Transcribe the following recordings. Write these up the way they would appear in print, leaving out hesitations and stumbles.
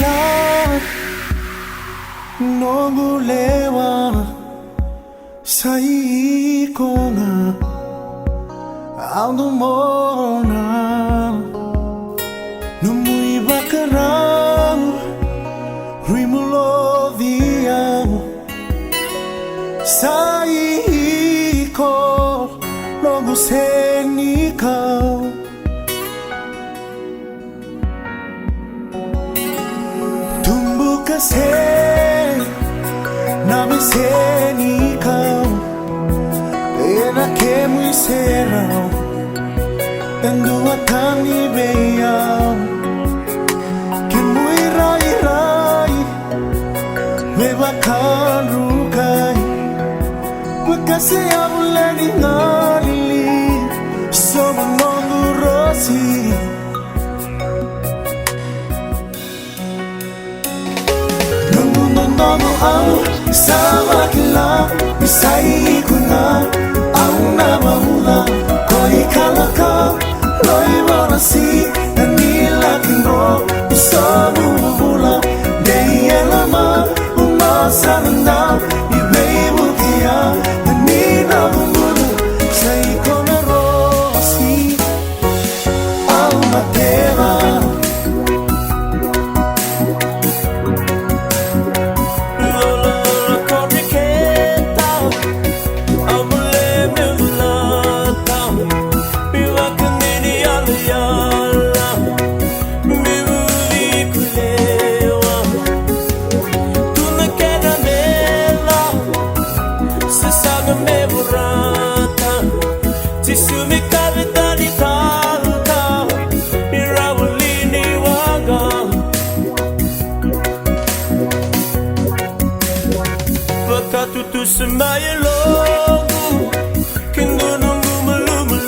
Ila Nogulewa Saikona Aldumona Numui Bakarang Rimulovia Saiko Nogusenikau Tumbukas Nami senikau Ena que muy serau Tendua kami beyau Que muy rai Me bakal rukai Bekasi abulani ngalili Sobo nongu Rosi Nongu au Sama kila Bisai kuna Au nama hula Koi kalaka Loi warasi Nanila kinro Usamu hula Dei elama Umasa nanda Ibei bukia Nanina bumulu Sai kona Rosi Au Mateca Tutu semaya logu Kendo nunggu melumu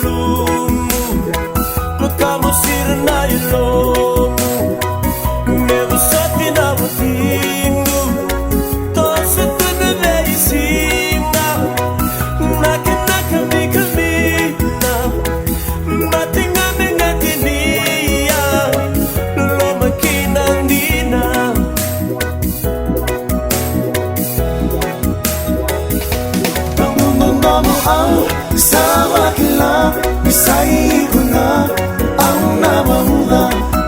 Bekamu sirna lomu Never satin abu tingu Tosu tu bebe isinga Naka bikamina Batinga mengatinia Loma kinandina Au sama kila Bisai kuna Au nama hula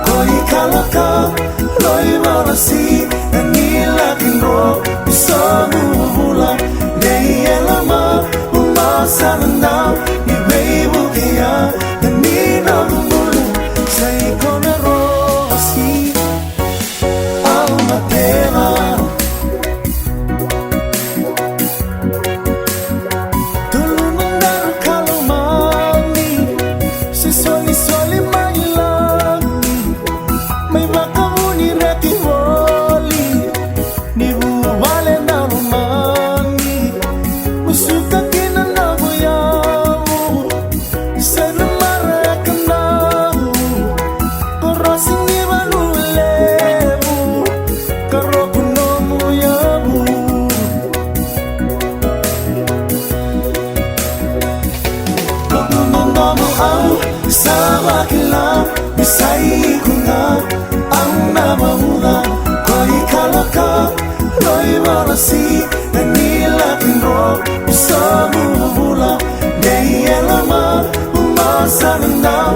Koi kalaka Loi warasi Nanila kinro Bisamu hula Dei elama Umasa nanda Ibei bukia Nanina bumulu Sai kona Rosi Au Mateca Sama kila Bisai kuna Ang nama hula Koi kalaka Loi warasi Nanila kinro Usamu hula Dei elama Umasa nanda